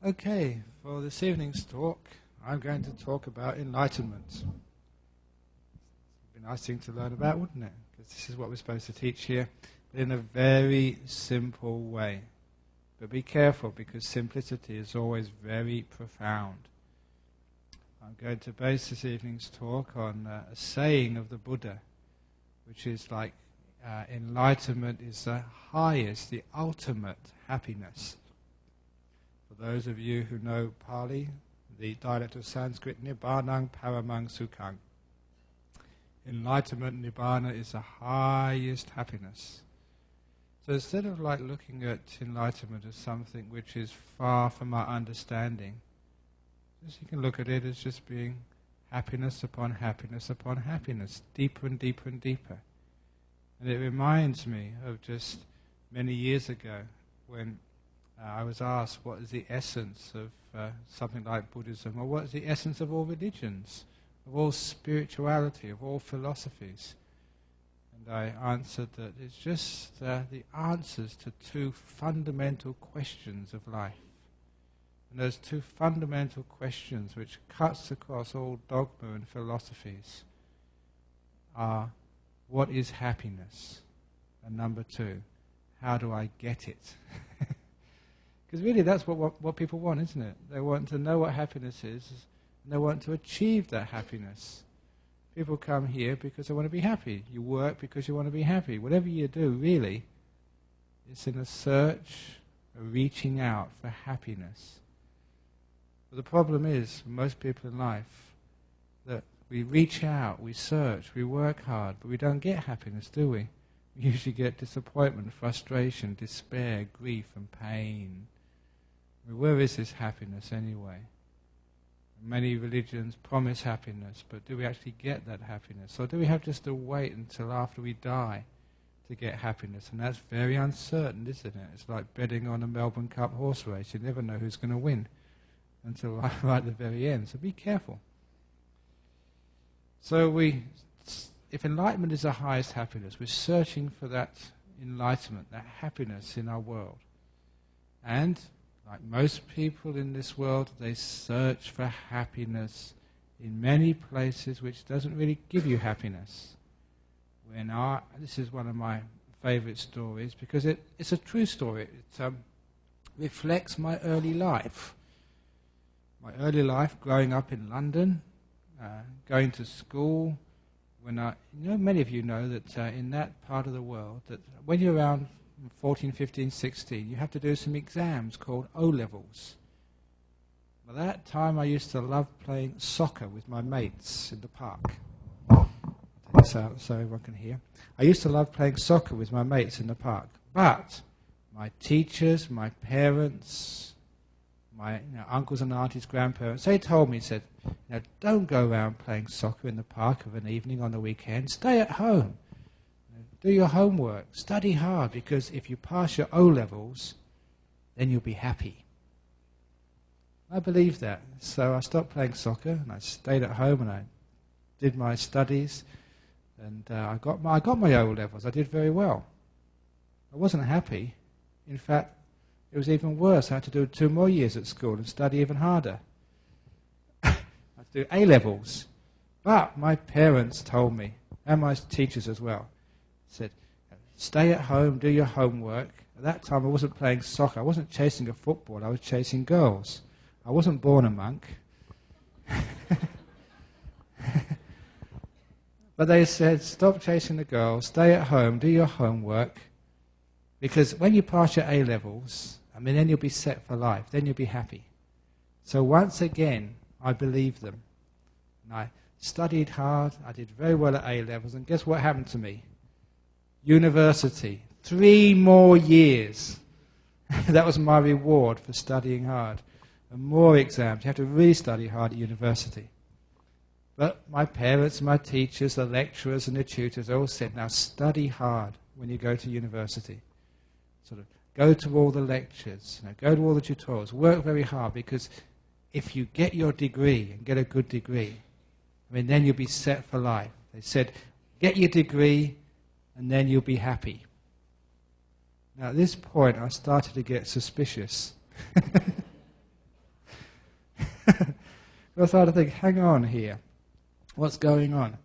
Okay, for this evening's talk, I'm going to talk about enlightenment. It'd be a nice thing to learn about, wouldn't it? Because this is what we're supposed to teach here, but in a very simple way. But be careful, because simplicity is always very profound. I'm going to base this evening's talk on a saying of the Buddha, which is like, enlightenment is the highest, the ultimate happiness. For those of you who know Pali, the dialect of Sanskrit, Nibbanang Paramang Sukhang. Enlightenment, Nibbana, is the highest happiness. So instead of like looking at enlightenment as something which is far from our understanding, just you can look at it as just being happiness upon happiness upon happiness, deeper and deeper and deeper. And it reminds me of just many years ago when I was asked what is the essence of something like Buddhism, or what is the essence of all religions, of all spirituality, of all philosophies. And I answered that it's just the answers to two fundamental questions of life. And those two fundamental questions which cuts across all dogma and philosophies are, what is happiness? And number two, how do I get it? Because really that's what people want, isn't it? They want to know what happiness is, and they want to achieve that happiness. People come here because they want to be happy. You work because you want to be happy. Whatever you do, really, it's in a search, a reaching out for happiness. But the problem is, for most people in life, that we reach out, we search, we work hard, but we don't get happiness, do we? We usually get disappointment, frustration, despair, grief and pain. Where is this happiness anyway? Many religions promise happiness, but do we actually get that happiness? Or do we have just to wait until after we die to get happiness? And that's very uncertain, isn't it? It's like betting on a Melbourne Cup horse race. You never know who's going to win until right at the very end. So be careful. So if enlightenment is the highest happiness, we're searching for that enlightenment, that happiness in our world. And like most people in this world, they search for happiness in many places which doesn't really give you happiness. This is one of my favorite stories because it's a true story. It reflects my early life. My early life growing up in London, going to school. Many of you know that in that part of the world, that when you're around 14, 15, 16, you have to do some exams called O-levels. By that time, I used to love playing soccer with my mates in the park. So everyone can hear. I used to love playing soccer with my mates in the park. But my teachers, my parents, my uncles and aunties, grandparents, they told me, said, don't go around playing soccer in the park of an evening on the weekend. Stay at home. Do your homework. Study hard, because if you pass your O-levels, then you'll be happy. I believed that. So I stopped playing soccer, and I stayed at home, and I did my studies, and I got my O-levels. I did very well. I wasn't happy. In fact, it was even worse. I had to do 2 more years at school and study even harder. I had to do A-levels. But my parents told me, and my teachers as well, said, stay at home, do your homework. At that time I wasn't playing soccer. I wasn't chasing a football. I was chasing girls. I wasn't born a monk. But they said, stop chasing the girls, stay at home, do your homework, because when you pass your A-levels, then you'll be set for life. Then you'll be happy. So once again, I believed them. And I studied hard. I did very well at A-levels. And guess what happened to me? University. 3 more years. That was my reward for studying hard. And more exams. You have to really study hard at university. But my parents, my teachers, the lecturers and the tutors all said, now study hard when you go to university. Sort of go to all the lectures, go to all the tutorials, work very hard, because if you get your degree and get a good degree, then you'll be set for life. They said, get your degree, and then you'll be happy. Now at this point I started to get suspicious. I started to think, hang on here, what's going on?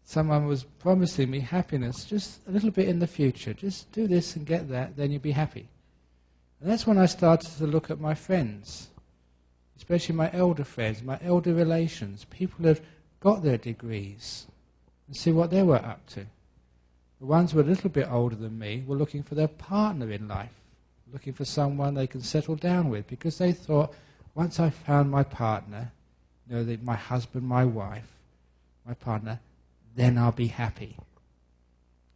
Someone was promising me happiness just a little bit in the future. Just do this and get that, then you'll be happy. And that's when I started to look at my friends, especially my elder friends, my elder relations, people who have got their degrees, and see what they were up to. The ones who were a little bit older than me were looking for their partner in life, looking for someone they can settle down with, because they thought, once I found my partner, my husband, my wife, my partner, then I'll be happy.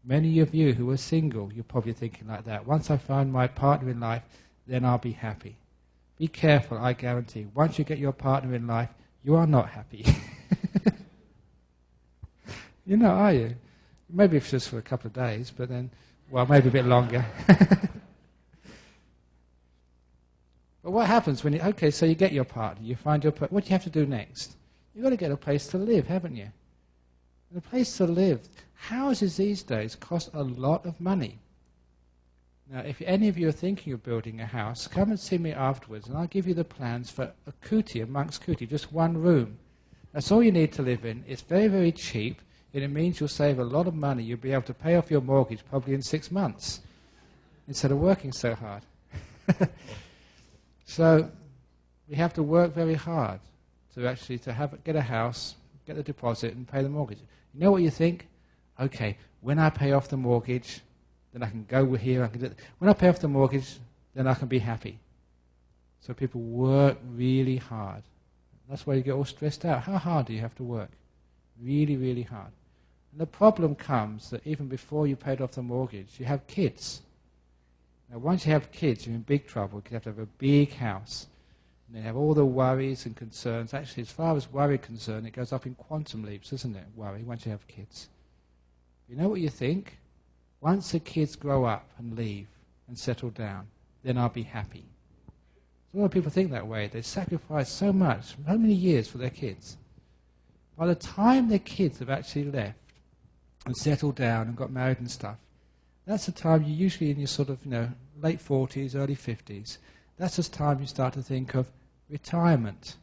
Many of you who are single, you're probably thinking like that. Once I find my partner in life, then I'll be happy. Be careful, I guarantee. Once you get your partner in life, you are not happy. You're not, are you? Maybe it's just for a couple of days, but then, well, maybe a bit longer. But what happens when so you get your partner, you find your partner, what do you have to do next? You've got to get a place to live, haven't you? And a place to live. Houses these days cost a lot of money. Now, if any of you are thinking of building a house, come and see me afterwards, and I'll give you the plans for a kuti, a monk's kuti, just one room. That's all you need to live in. It's very, very cheap, and it means you'll save a lot of money. You'll be able to pay off your mortgage probably in 6 months, instead of working so hard. So we have to work very hard to actually get a house, get the deposit, and pay the mortgage. You know what you think? Okay, when I pay off the mortgage, then I can go here. When I pay off the mortgage, then I can be happy. So people work really hard. That's why you get all stressed out. How hard do you have to work? Really, really hard. And the problem comes that even before you paid off the mortgage, you have kids. Now, once you have kids, you're in big trouble because you have to have a big house. And then you have all the worries and concerns. Actually, as far as worry is concerned, it goes up in quantum leaps, doesn't it? Worry, once you have kids. You know what you think? Once the kids grow up and leave and settle down, then I'll be happy. So a lot of people think that way. They sacrifice so much, so many years for their kids. By the time their kids have actually left and settled down and got married and stuff, that's the time you're usually in your sort of, late 40s, early 50s. That's the time you start to think of retirement.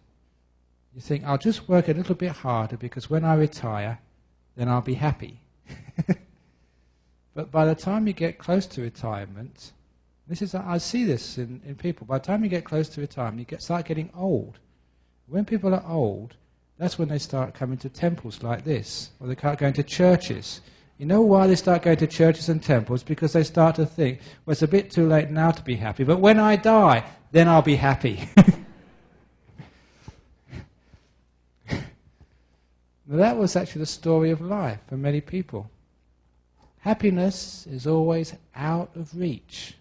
You think, I'll just work a little bit harder because when I retire, then I'll be happy. But by the time you get close to retirement, I see this in people. By the time you get close to retirement, start getting old. When people are old, that's when they start coming to temples like this, or they start going to churches. You know why they start going to churches and temples? Because they start to think, well, it's a bit too late now to be happy, but when I die, then I'll be happy. Now, that was actually the story of life for many people. Happiness is always out of reach.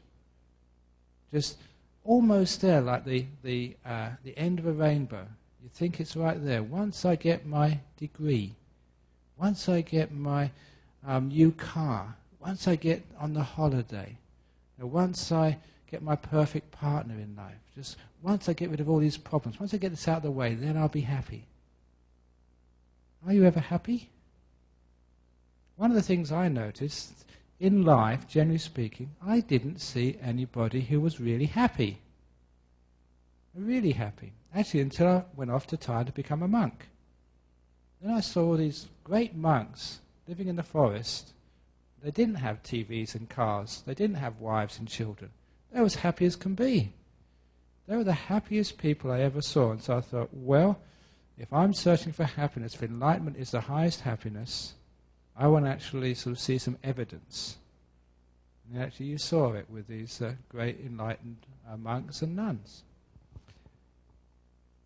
Just almost there, like the end of a rainbow. You think it's right there. Once I get my degree, once I get my new car, once I get on the holiday, once I get my perfect partner in life, just once I get rid of all these problems, once I get this out of the way, then I'll be happy. Are you ever happy? One of the things I noticed in life, generally speaking, I didn't see anybody who was really happy. Really happy. Actually, until I went off to Thailand to become a monk. Then I saw these great monks living in the forest. They didn't have TVs and cars. They didn't have wives and children. They were as happy as can be. They were the happiest people I ever saw. And so I thought, well, if I'm searching for happiness, if enlightenment is the highest happiness, I want to actually sort of see some evidence. And actually you saw it with these great enlightened monks and nuns.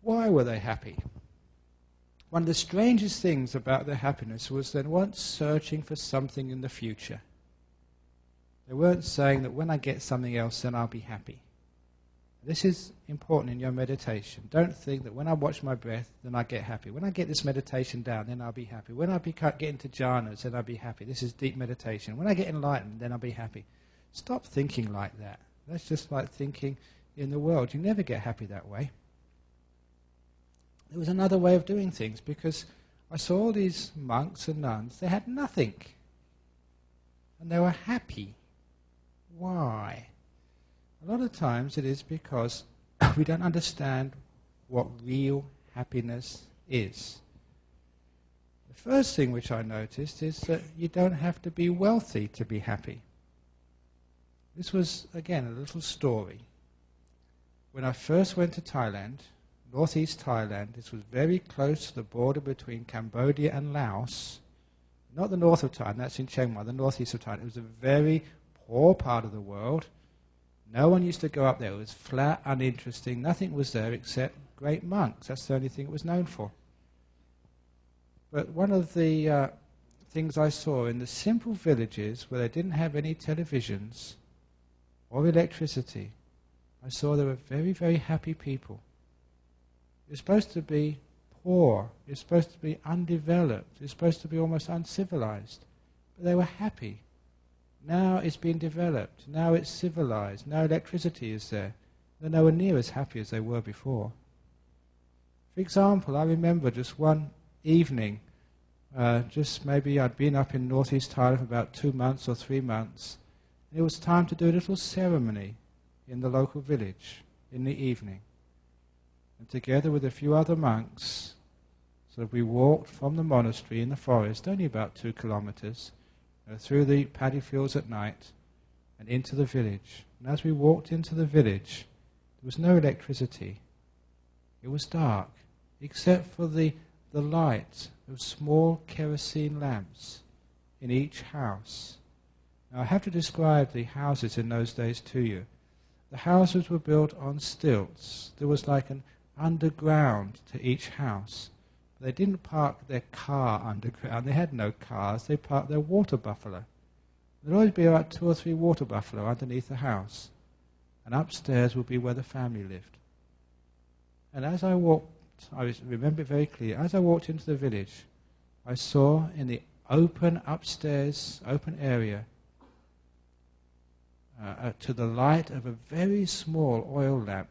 Why were they happy? One of the strangest things about their happiness was they weren't searching for something in the future. They weren't saying that when I get something else, then I'll be happy. This is important in your meditation. Don't think that when I watch my breath, then I get happy. When I get this meditation down, then I'll be happy. When I get into jhanas, then I'll be happy. This is deep meditation. When I get enlightened, then I'll be happy. Stop thinking like that. That's just like thinking in the world. You never get happy that way. There was another way of doing things, because I saw all these monks and nuns. They had nothing. And they were happy. Why? A lot of times it is because we don't understand what real happiness is. The first thing which I noticed is that you don't have to be wealthy to be happy. This was, again, a little story. When I first went to Thailand, northeast Thailand, this was very close to the border between Cambodia and Laos. Not the north of Thailand, that's in Chiang Mai, the northeast of Thailand. It was a very poor part of the world. No one used to go up there. It was flat, uninteresting. Nothing was there except great monks. That's the only thing it was known for. But one of the things I saw in the simple villages where they didn't have any televisions or electricity, I saw there were very, very happy people. You're supposed to be poor. You're supposed to be undeveloped. You're supposed to be almost uncivilized. But they were happy. Now it's been developed. Now it's civilized. Now electricity is there. They're nowhere near as happy as they were before. For example, I remember just one evening, just maybe I'd been up in northeast Thailand for about 2 months or 3 months, and it was time to do a little ceremony in the local village in the evening. And together with a few other monks, so we walked from the monastery in the forest, only about 2 kilometers, through the paddy fields at night and into the village. And as we walked into the village, there was no electricity. It was dark, except for the light of small kerosene lamps in each house. Now I have to describe the houses in those days to you. The houses were built on stilts. There was like an underground to each house. They didn't park their car underground. They had no cars. They parked their water buffalo. There'd always be about 2 or 3 water buffalo underneath the house. And upstairs would be where the family lived. And as I walked, I remember it very clearly, as I walked into the village, I saw in the open upstairs, open area, to the light of a very small oil lamp,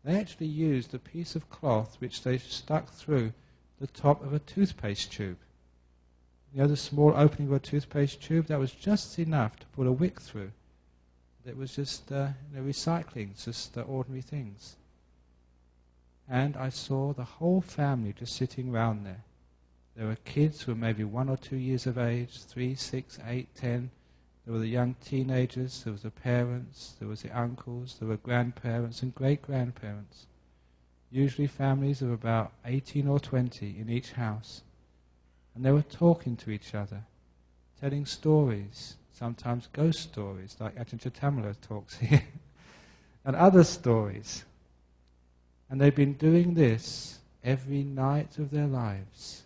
they actually used a piece of cloth which they stuck through the top of a toothpaste tube. You know the small opening of a toothpaste tube? That was just enough to put a wick through. It was just recycling, just ordinary things. And I saw the whole family just sitting round there. There were kids who were maybe 1 or 2 years of age, 3, 6, 8, 10. There were the young teenagers, there was the parents, there was the uncles, there were grandparents and great-grandparents. Usually families of about 18 or 20 in each house. And they were talking to each other, telling stories, sometimes ghost stories, like Ajahn Brahmavamso talks here, and other stories. And they've been doing this every night of their lives.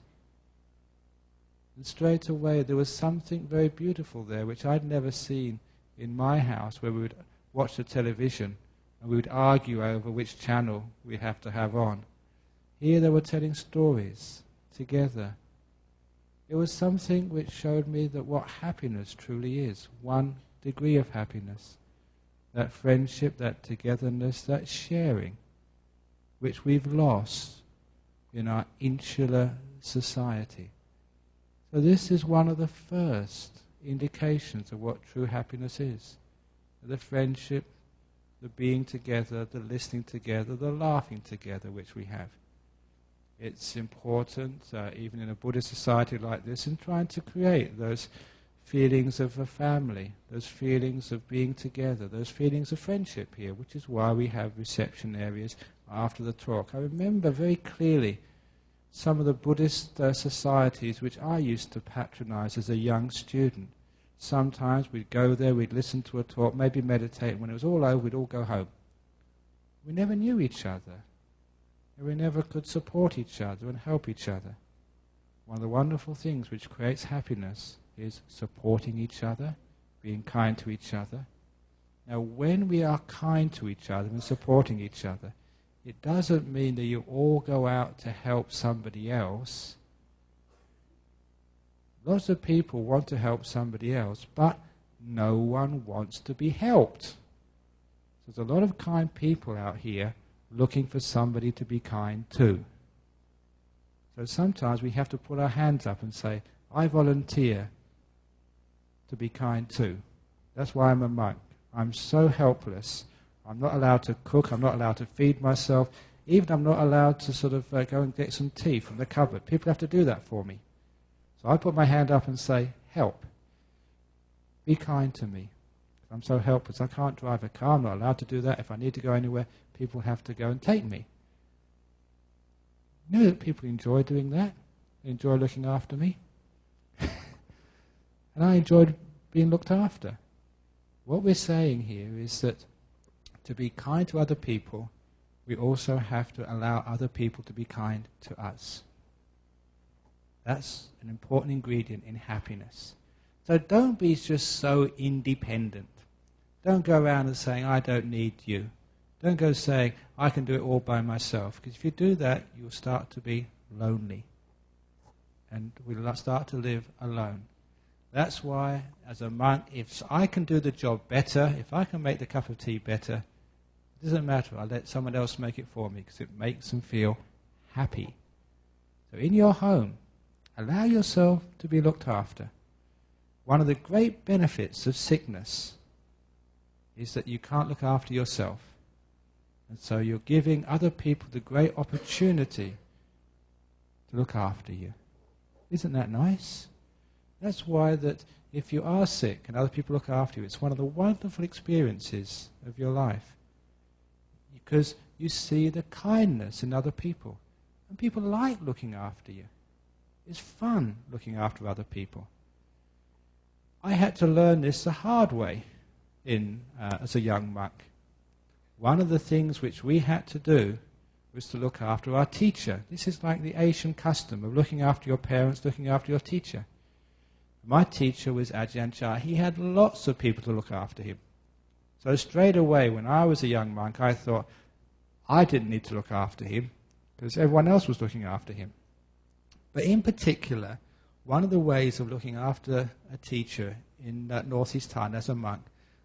And straight away there was something very beautiful there which I'd never seen in my house, where we would watch the television and we would argue over which channel we have to have on. Here they were telling stories together. It was something which showed me that what happiness truly is, one degree of happiness. That friendship, that togetherness, that sharing, which we've lost in our insular society. So this is one of the first indications of what true happiness is. The friendship, the being together, the listening together, the laughing together which we have. It's important, even in a Buddhist society like this, in trying to create those feelings of a family, those feelings of being together, those feelings of friendship here, which is why we have reception areas after the talk. I remember very clearly some of the Buddhist societies which I used to patronize as a young student. Sometimes we'd go there, we'd listen to a talk, maybe meditate, and when it was all over, we'd all go home. We never knew each other. And we never could support each other and help each other. One of the wonderful things which creates happiness is supporting each other, being kind to each other. Now, when we are kind to each other and supporting each other, it doesn't mean that you all go out to help somebody else. Lots of people want to help somebody else, but no one wants to be helped. So there's a lot of kind people out here looking for somebody to be kind to. So sometimes we have to put our hands up and say, I volunteer to be kind to. That's why I'm a monk. I'm so helpless. I'm not allowed to cook. I'm not allowed to feed myself. Even I'm not allowed to sort of go and get some tea from the cupboard. People have to do that for me. So I put my hand up and say, help. Be kind to me. I'm so helpless. I can't drive a car. I'm not allowed to do that. If I need to go anywhere, people have to go and take me. You know that people enjoy doing that? They enjoy looking after me. And I enjoyed being looked after. What we're saying here is that to be kind to other people, we also have to allow other people to be kind to us. That's an important ingredient in happiness. So don't be just so independent. Don't go around and saying, I don't need you. Don't go saying, I can do it all by myself. Because if you do that, you'll start to be lonely. And we'll start to live alone. That's why, as a monk, if I can do the job better, if I can make the cup of tea better, it doesn't matter. I'll let someone else make it for me because it makes them feel happy. So in your home, allow yourself to be looked after. One of the great benefits of sickness is that you can't look after yourself. And so you're giving other people the great opportunity to look after you. Isn't that nice? That's why that if you are sick and other people look after you, it's one of the wonderful experiences of your life. Because you see the kindness in other people. And people like looking after you. It's fun looking after other people. I had to learn this the hard way as a young monk. One of the things which we had to do was to look after our teacher. This is like the Asian custom of looking after your parents, looking after your teacher. My teacher was Ajahn Chah. He had lots of people to look after him. So straight away, when I was a young monk, I thought I didn't need to look after him because everyone else was looking after him. But in particular, one of the ways of looking after a teacher in Northeast Thailand as a monk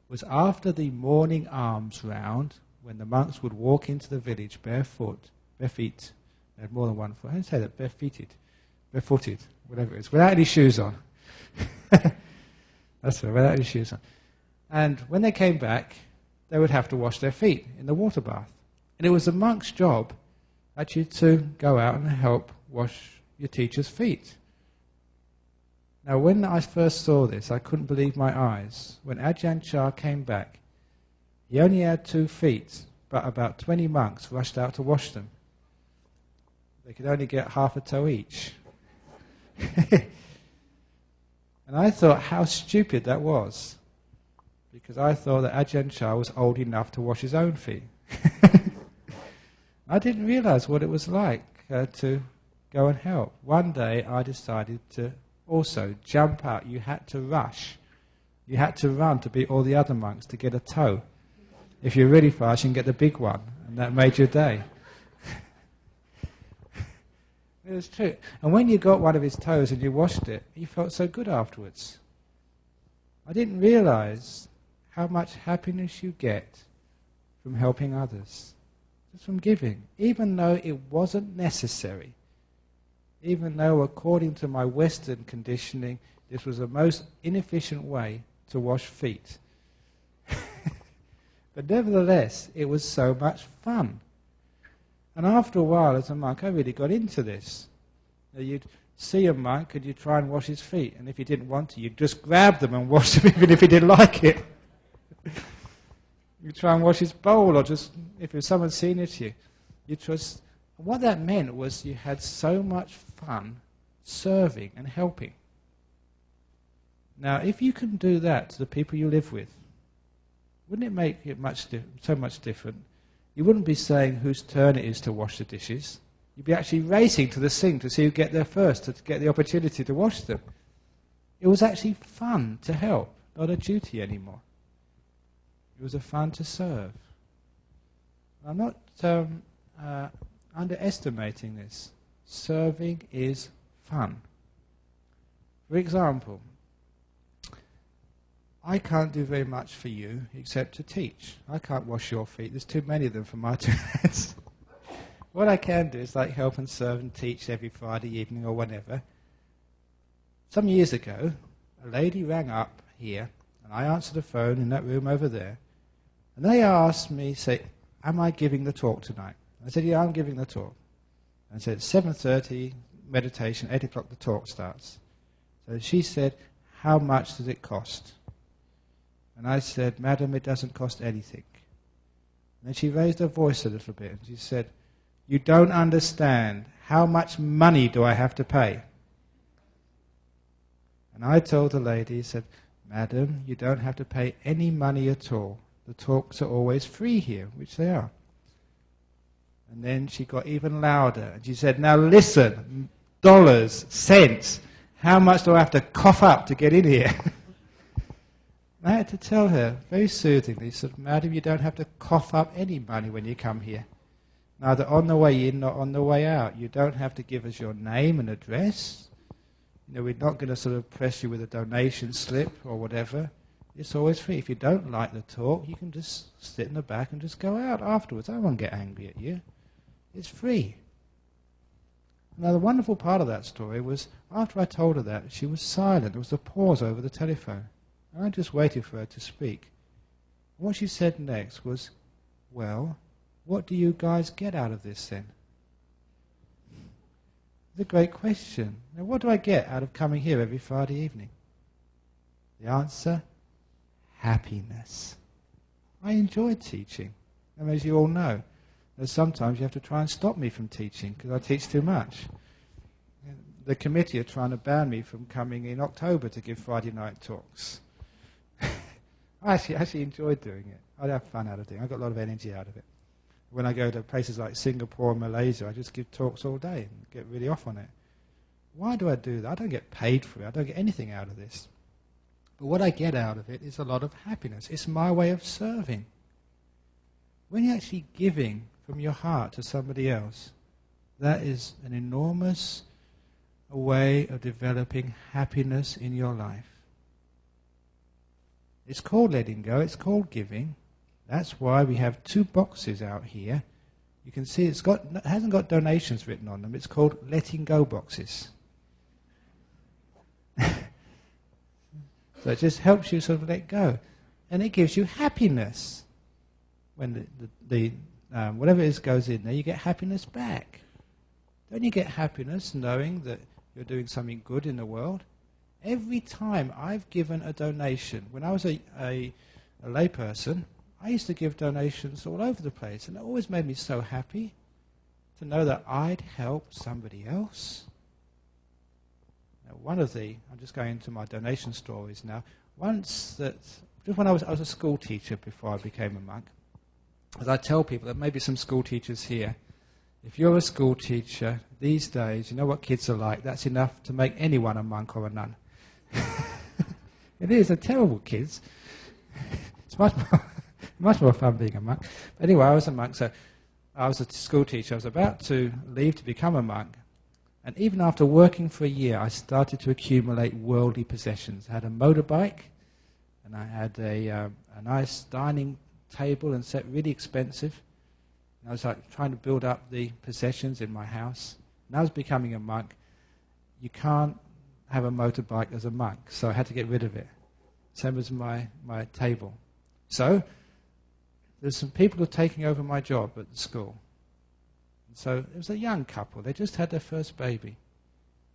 was after the morning alms round, when the monks would walk into the village bare feet. They had more than one foot. I didn't say that, barefooted, whatever it is, without any shoes on. That's right, without any shoes on. And when they came back, they would have to wash their feet in the water bath. And it was a monk's job actually to go out and help wash your teacher's feet. Now, when I first saw this, I couldn't believe my eyes. When Ajahn Chah came back, he only had 2 feet, but about 20 monks rushed out to wash them. They could only get half a toe each. And I thought how stupid that was, because I thought that Ajahn Chah was old enough to wash his own feet. I didn't realize what it was like to go and help. One day I decided to also jump out. You had to rush. You had to run to beat all the other monks to get a toe. If you're really fast, you can get the big one, and that made your day. It was true. And when you got one of his toes and you washed it, you felt so good afterwards. I didn't realize how much happiness you get from helping others, just from giving, even though it wasn't necessary. Even though, according to my Western conditioning, this was the most inefficient way to wash feet. But nevertheless, it was so much fun. And after a while, as a monk, I really got into this. You'd see a monk and you'd try and wash his feet. And if he didn't want to, you'd just grab them and wash them even if he didn't like it. You'd try and wash his bowl, or just, if it was someone senior to you, you'd just... What that meant was you had so much fun serving and helping. Now, if you can do that to the people you live with, wouldn't it make it so much different? You wouldn't be saying whose turn it is to wash the dishes. You'd be actually racing to the sink to see who get there first, to get the opportunity to wash them. It was actually fun to help, not a duty anymore. It was a fun to serve. I'm not underestimating this. Serving is fun. For example, I can't do very much for you except to teach. I can't wash your feet. There's too many of them for my 2 hands. What I can do is like help and serve and teach every Friday evening or whenever. Some years ago, a lady rang up here, and I answered the phone in that room over there, and they asked me, say, am I giving the talk tonight? I said, yeah, I'm giving the talk. I said, 7:30, meditation, 8 o'clock the talk starts. So she said, how much does it cost? And I said, madam, it doesn't cost anything. And then she raised her voice a little bit and she said, you don't understand. How much money do I have to pay? And I told the lady, said, madam, you don't have to pay any money at all. The talks are always free here, which they are. And then she got even louder and she said, now listen, dollars, cents, how much do I have to cough up to get in here? I had to tell her very soothingly, said, madam, you don't have to cough up any money when you come here. Neither on the way in nor on the way out. You don't have to give us your name and address. You know, we're not going to sort of press you with a donation slip or whatever. It's always free. If you don't like the talk, you can just sit in the back and just go out afterwards. I won't get angry at you. It's free. Now, the wonderful part of that story was, after I told her that, she was silent. There was a pause over the telephone. And I just waited for her to speak. What she said next was, well, what do you guys get out of this then? It's a great question. Now, what do I get out of coming here every Friday evening? The answer, happiness. I enjoy teaching. And as you all know, sometimes you have to try and stop me from teaching because I teach too much. The committee are trying to ban me from coming in October to give Friday night talks. I actually enjoy doing it. I have fun out of doing it. I got a lot of energy out of it. When I go to places like Singapore and Malaysia, I just give talks all day and get really off on it. Why do I do that? I don't get paid for it. I don't get anything out of this. But what I get out of it is a lot of happiness. It's my way of serving. When you're actually giving from your heart to somebody else, that is an enormous way of developing happiness in your life. It's called letting go, it's called giving. That's why we have 2 boxes out here. You can see it hasn't got donations written on them. It's called letting go boxes. So it just helps you sort of let go. And it gives you happiness. When the whatever it is goes in there, you get happiness back. Don't you get happiness knowing that you're doing something good in the world? Every time I've given a donation, when I was a layperson, I used to give donations all over the place, and it always made me so happy to know that I'd helped somebody else. Now, I'm just going into my donation stories now. Just when I was a school teacher before I became a monk, as I tell people, there may be some school teachers here, if you're a school teacher these days, you know what kids are like, that's enough to make anyone a monk or a nun. It is, they're terrible kids. It's much more fun being a monk. But anyway, I was a monk, so I was a school teacher. I was about to leave to become a monk. And even after working for a year, I started to accumulate worldly possessions. I had a motorbike, and I had a nice dining table and set, really expensive. And I was like trying to build up the possessions in my house. And I was becoming a monk. You can't have a motorbike as a monk, so I had to get rid of it. Same as my table. So there's some people who are taking over my job at the school. And so it was a young couple. They just had their first baby.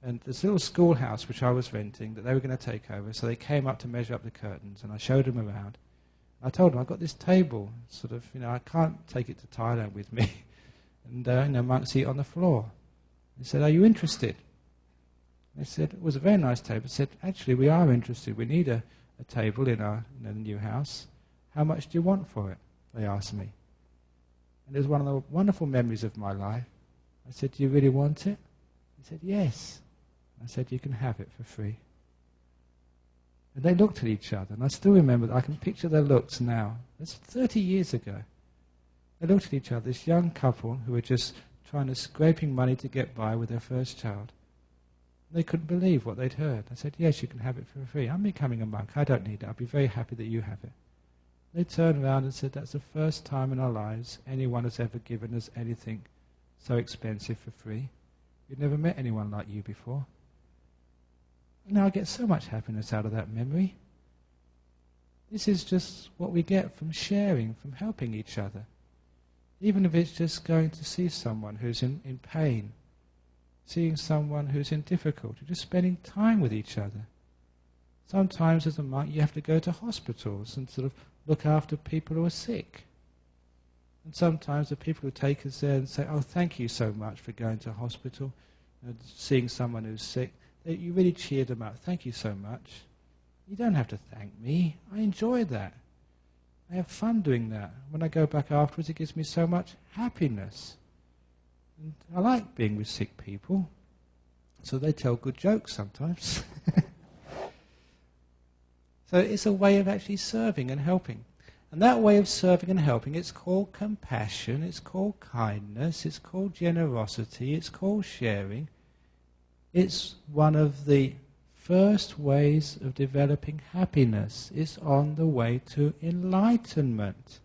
And this little schoolhouse which I was renting that they were going to take over, so they came up to measure up the curtains, and I showed them around. I told them, I've got this table, sort of, I can't take it to Thailand with me. And, monks eat on the floor. They said, are you interested? They said, it was a very nice table. They said, actually, we are interested. We need a table in a new house. How much do you want for it? They asked me. And it was one of the wonderful memories of my life. I said, do you really want it? He said, yes. I said, you can have it for free. And they looked at each other, and I still remember that. I can picture their looks now. That's 30 years ago. They looked at each other, this young couple who were just scraping money to get by with their first child. They couldn't believe what they'd heard. I said, yes, you can have it for free. I'm becoming a monk. I don't need it. I'll be very happy that you have it. They turned around and said, that's the first time in our lives anyone has ever given us anything so expensive for free. We'd never met anyone like you before. Now I get so much happiness out of that memory. This is just what we get from sharing, from helping each other. Even if it's just going to see someone who's in pain, seeing someone who's in difficulty, just spending time with each other. Sometimes as a monk you have to go to hospitals and sort of look after people who are sick. And sometimes the people who take us there and say, oh, thank you so much for going to hospital and seeing someone who's sick. You really cheer them up. Thank you so much. You don't have to thank me. I enjoy that. I have fun doing that. When I go back afterwards, it gives me so much happiness. And I like being with sick people. So they tell good jokes sometimes. So it's a way of actually serving and helping. And that way of serving and helping, it's called compassion, it's called kindness, it's called generosity, it's called sharing. It's one of the first ways of developing happiness. It's on the way to enlightenment.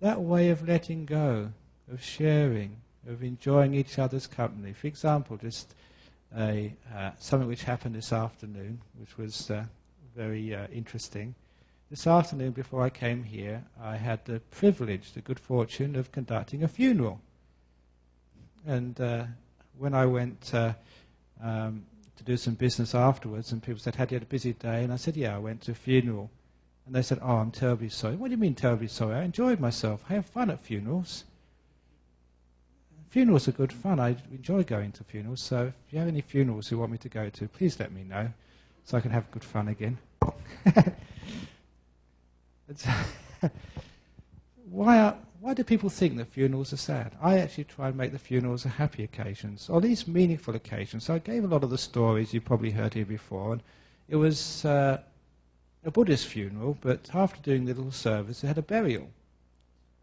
That way of letting go, of sharing, of enjoying each other's company. For example, just something which happened this afternoon, which was very interesting. This afternoon, before I came here, I had the privilege, the good fortune of conducting a funeral. And when I went to do some business afterwards, and people said, had you had a busy day? And I said, yeah, I went to a funeral. And they said, oh, I'm terribly sorry. What do you mean terribly sorry? I enjoyed myself. I have fun at funerals. Funerals are good fun. I enjoy going to funerals. So if you have any funerals you want me to go to, please let me know so I can have good fun again. Why do people think that funerals are sad? I actually try and make the funerals a happy occasions, or at least meaningful occasions. So I gave a lot of the stories you've probably heard here before. And it was a Buddhist funeral, but after doing the little service, they had a burial.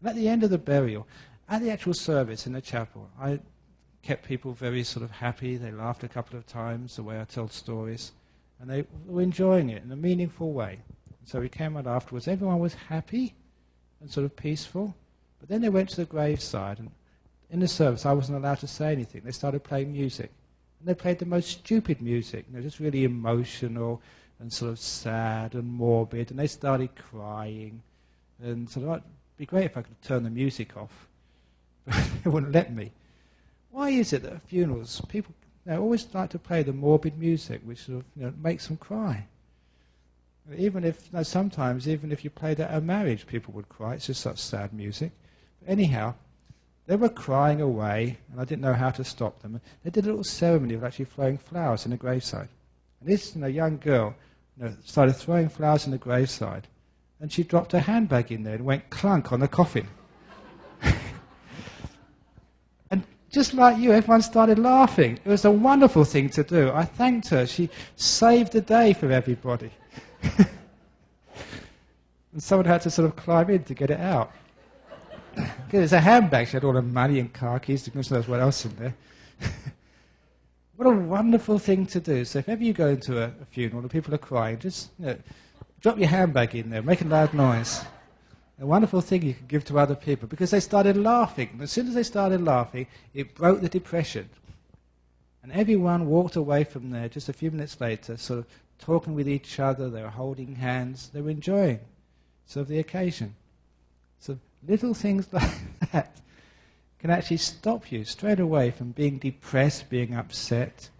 And at the end of the burial, at the actual service in the chapel, I kept people very sort of happy. They laughed a couple of times, the way I told stories. And they were enjoying it in a meaningful way. And so we came out afterwards. Everyone was happy and sort of peaceful. But then they went to the graveside, and in the service I wasn't allowed to say anything. They started playing music. And they played the most stupid music, just really emotional and sort of sad and morbid. And they started crying. And sort of, it'd be great if I could turn the music off. But they wouldn't let me. Why is it that at funerals people always like to play the morbid music, which sort of makes them cry? Even if sometimes, even if you played at a marriage, people would cry. It's just such sad music. But anyhow, they were crying away, and I didn't know how to stop them. They did a little ceremony of actually throwing flowers in the graveside. And this young girl started throwing flowers in the graveside, and she dropped her handbag in there and went clunk on the coffin. And just like you, everyone started laughing. It was a wonderful thing to do. I thanked her. She saved the day for everybody. And someone had to sort of climb in to get it out. Because it's a handbag. She had all her money and car keys. Goodness knows what else in there. What a wonderful thing to do. So if ever you go into a funeral and people are crying, just drop your handbag in there, make a loud noise. A wonderful thing you can give to other people, because they started laughing. And as soon as they started laughing, it broke the depression. And everyone walked away from there just a few minutes later, sort of talking with each other. They were holding hands. They were enjoying sort of the occasion. So little things like that can actually stop you straight away from being depressed, being upset.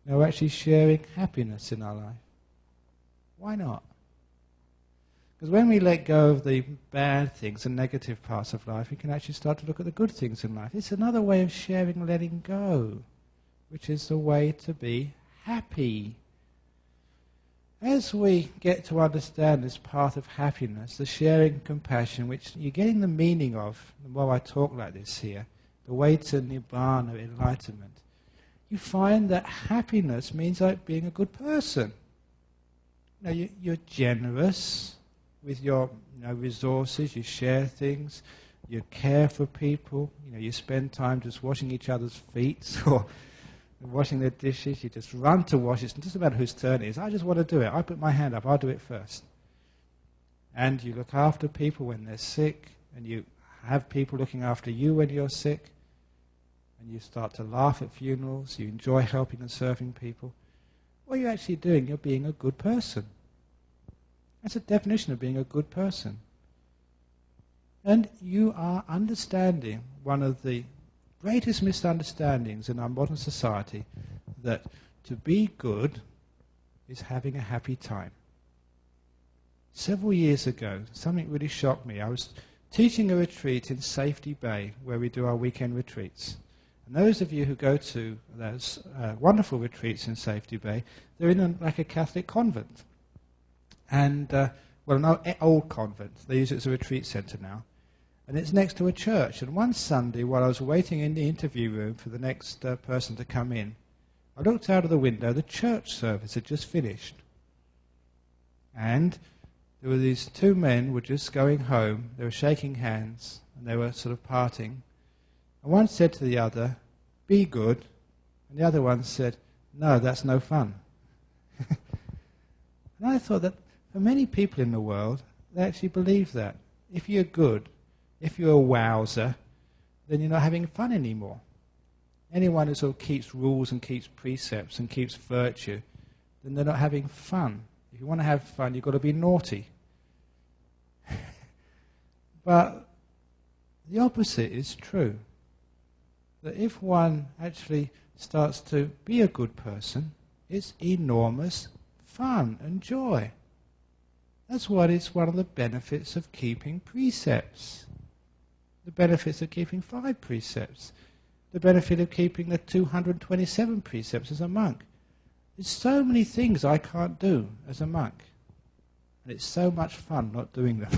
We're actually sharing happiness in our life. Why not? Because when we let go of the bad things, the negative parts of life, we can actually start to look at the good things in life. It's another way of sharing and letting go, which is the way to be happy. As we get to understand this path of happiness, the sharing compassion, which you're getting the meaning of, the more I talk like this here, the way to nibbana, enlightenment, you find that happiness means like being a good person. You're generous with your resources, you share things, you care for people, you spend time just washing each other's feet or washing their dishes, you just run to wash. It doesn't matter whose turn it is. I just want to do it. I put my hand up. I'll do it first. And you look after people when they're sick, and you have people looking after you when you're sick, and you start to laugh at funerals. You enjoy helping and serving people. What you're actually doing, you're being a good person. That's a definition of being a good person. And you are understanding one of the greatest misunderstandings in our modern society, that to be good is having a happy time. Several years ago, something really shocked me. I was teaching a retreat in Safety Bay, where we do our weekend retreats. And those of you who go to those wonderful retreats in Safety Bay, they're in like a Catholic convent. And, an old convent. They use it as a retreat centre now. And it's next to a church. And one Sunday, while I was waiting in the interview room for the next person to come in, I looked out of the window. The church service had just finished. And there were these two men who were just going home. They were shaking hands, and they were sort of parting. And one said to the other, "Be good." And the other one said, "No, that's no fun." And I thought that for many people in the world, they actually believe that. If you're good, if you're a wowser, then you're not having fun anymore. Anyone who sort of keeps rules and keeps precepts and keeps virtue, then they're not having fun. If you want to have fun, you've got to be naughty. But the opposite is true. That if one actually starts to be a good person, it's enormous fun and joy. That's what is one of the benefits of keeping precepts. The benefits of keeping 5 precepts. The benefit of keeping the 227 precepts as a monk. There's so many things I can't do as a monk. And it's so much fun not doing them.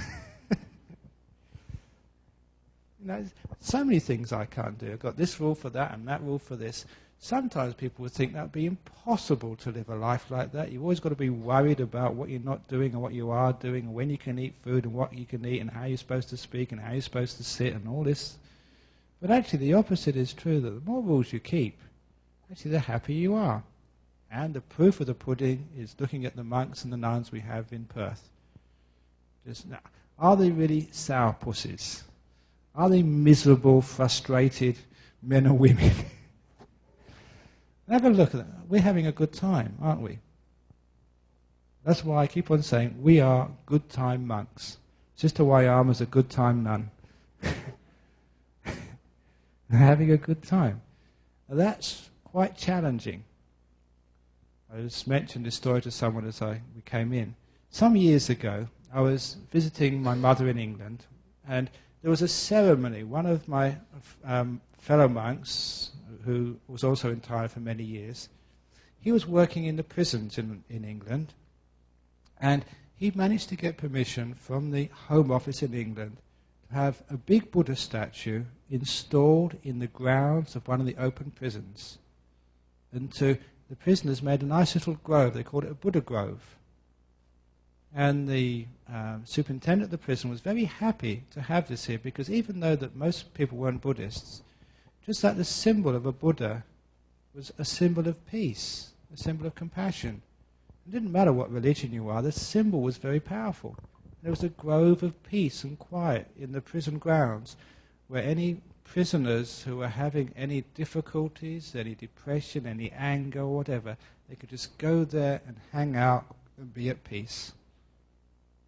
So many things I can't do. I've got this rule for that and that rule for this. Sometimes people would think that would be impossible to live a life like that. You've always got to be worried about what you're not doing and what you are doing, and when you can eat food and what you can eat and how you're supposed to speak and how you're supposed to sit and all this. But actually the opposite is true, that the more rules you keep, actually the happier you are. And the proof of the pudding is looking at the monks and the nuns we have in Perth. Now, are they really sourpusses? Are they miserable, frustrated men or women? Have a look at that. We're having a good time, aren't we? That's why I keep on saying we are good time monks. Sister Wayama's a good time nun. Having a good time. Now that's quite challenging. I just mentioned this story to someone as we came in. Some years ago, I was visiting my mother in England, and there was a ceremony. One of my fellow monks, who was also in Thailand for many years, he was working in the prisons in England, and he managed to get permission from the Home Office in England to have a big Buddha statue installed in the grounds of one of the open prisons. And the prisoners made a nice little grove. They called it a Buddha grove. And the superintendent of the prison was very happy to have this here, because even though that most people weren't Buddhists, just like the symbol of a Buddha was a symbol of peace, a symbol of compassion. It didn't matter what religion you are, the symbol was very powerful. There was a grove of peace and quiet in the prison grounds, where any prisoners who were having any difficulties, any depression, any anger or whatever, they could just go there and hang out and be at peace.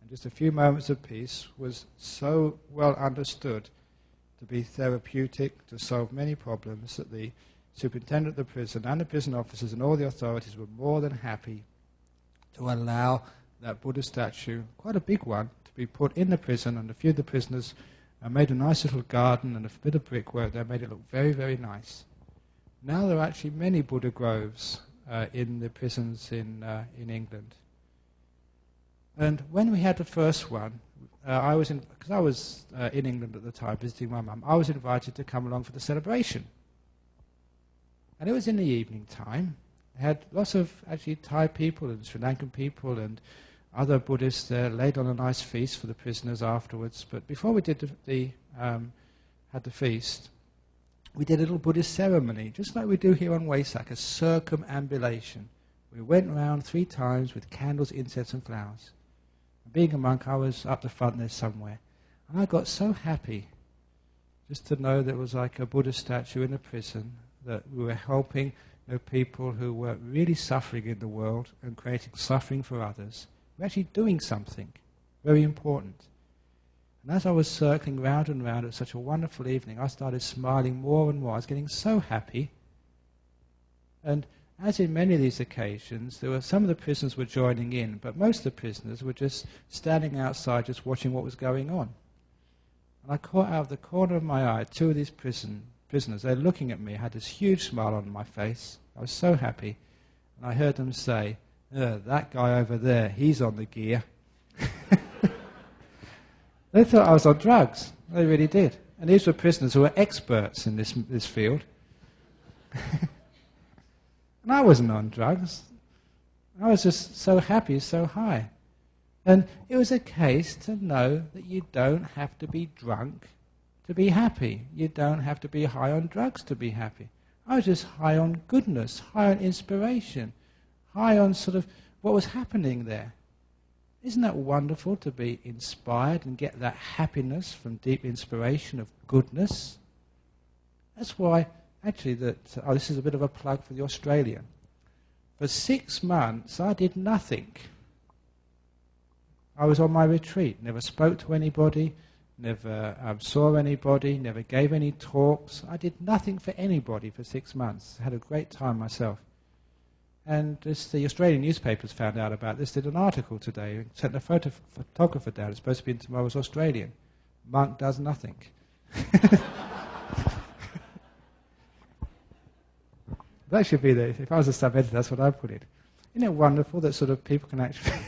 And just a few moments of peace was so well understood to be therapeutic, to solve many problems, that the superintendent of the prison and the prison officers and all the authorities were more than happy to allow that Buddha statue, quite a big one, to be put in the prison, and a few of the prisoners made a nice little garden and a bit of brickwork that made it look very, very nice. Now there are actually many Buddha groves in the prisons in England. And when we had the first one, because I was in England at the time visiting my mum, I was invited to come along for the celebration. And it was in the evening time. I had lots of actually Thai people and Sri Lankan people and other Buddhists there, laid on a nice feast for the prisoners afterwards. But before we did had the feast, we did a little Buddhist ceremony, just like we do here on Wesak, a circumambulation. We went round 3 times with candles, incense and flowers. Being a monk, I was up the front there somewhere. And I got so happy just to know there was like a Buddha statue in a prison, that we were helping people who were really suffering in the world and creating suffering for others. We're actually doing something very important. And as I was circling round and round, it was such a wonderful evening, I started smiling more and more. I was getting so happy. And as in many of these occasions, there were some of the prisoners were joining in, but most of the prisoners were just standing outside, just watching what was going on. And I caught out of the corner of my eye two of these prisoners. They were looking at me, had this huge smile on my face. I was so happy. And I heard them say, that guy over there, he's on the gear. They thought I was on drugs. They really did. And these were prisoners who were experts in this field. And I wasn't on drugs. I was just so happy, so high. And it was a case to know that you don't have to be drunk to be happy. You don't have to be high on drugs to be happy. I was just high on goodness, high on inspiration, high on sort of what was happening there. Isn't that wonderful to be inspired and get that happiness from deep inspiration of goodness? That's why, actually, this is a bit of a plug for the Australian. For 6 months, I did nothing. I was on my retreat, never spoke to anybody, never saw anybody, never gave any talks. I did nothing for anybody for 6 months. I had a great time myself. And the Australian newspapers found out about this, did an article today, sent a photographer down. It's supposed to be in tomorrow's Australian. Monk does nothing. That should be there. If I was a sub-editor, that's what I'd put it. Isn't it wonderful that sort of people can actually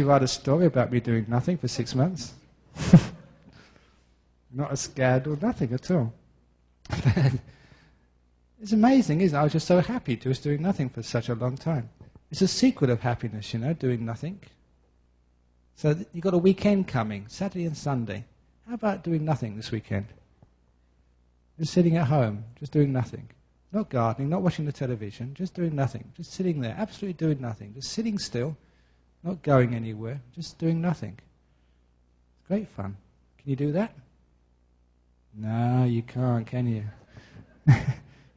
write a story about me doing nothing for 6 months? Not a scandal, nothing at all. It's amazing, isn't it? I was just so happy just doing nothing for such a long time. It's a secret of happiness, doing nothing. So you've got a weekend coming, Saturday and Sunday. How about doing nothing this weekend? Just sitting at home, just doing nothing. Not gardening, not watching the television, just doing nothing. Just sitting there, absolutely doing nothing. Just sitting still, not going anywhere, just doing nothing. It's great fun. Can you do that? No, you can't, can you?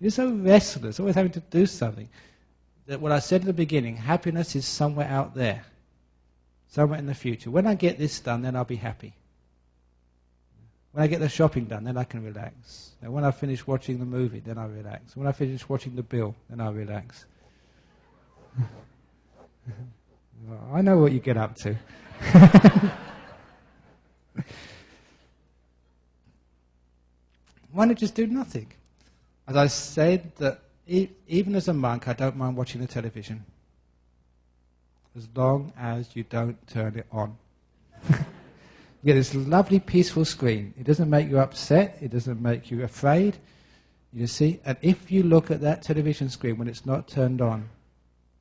You're so restless, always having to do something. That what I said at the beginning, happiness is somewhere out there, somewhere in the future. When I get this done, then I'll be happy. When I get the shopping done, then I can relax. And when I finish watching the movie, then I relax. When I finish watching the bill, then I relax. Well, I know what you get up to. Why not just do nothing? As I said, that even as a monk, I don't mind watching the television, as long as you don't turn it on. You get this lovely, peaceful screen. It doesn't make you upset. It doesn't make you afraid. You see? And if you look at that television screen when it's not turned on,